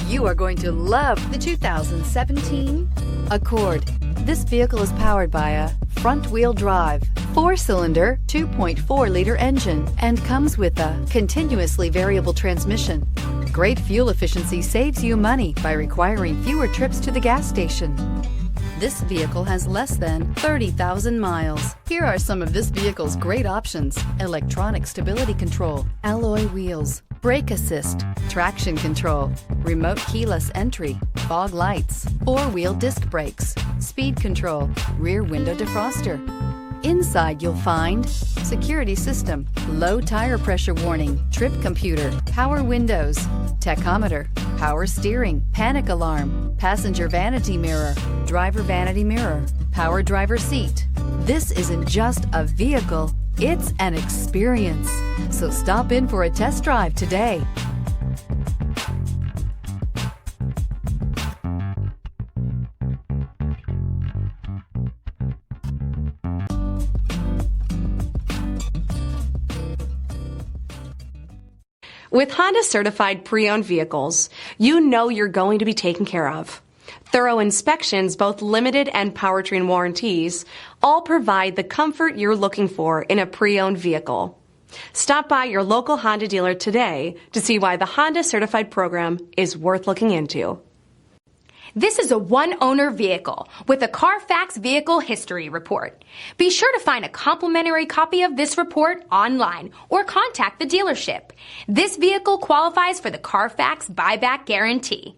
You are going to love the 2017 Accord. This vehicle is powered by a front-wheel drive, 4-cylinder, 2.4-liter engine, and comes with a continuously variable transmission. Great fuel efficiency saves you money by requiring fewer trips to the gas station. This vehicle has less than 30,000 miles. Here are some of this vehicle's great options: electronic stability control, alloy wheels, brake assist, traction control, remote keyless entry, fog lights, 4-wheel disc brakes, speed control, rear window defroster. Inside you'll find security system, low tire pressure warning, trip computer, power windows, tachometer, power steering, panic alarm, passenger vanity mirror, driver vanity mirror, power driver seat. This isn't just a vehicle, it's an experience. So stop in for a test drive today. With Honda certified pre-owned vehicles, you know you're going to be taken care of. Thorough inspections, both limited and powertrain warranties, all provide the comfort you're looking for in a pre-owned vehicle. Stop by your local Honda dealer today to see why the Honda certified program is worth looking into. This is a one-owner vehicle with a Carfax Vehicle History Report. Be sure to find a complimentary copy of this report online or contact the dealership. This vehicle qualifies for the Carfax Buyback Guarantee.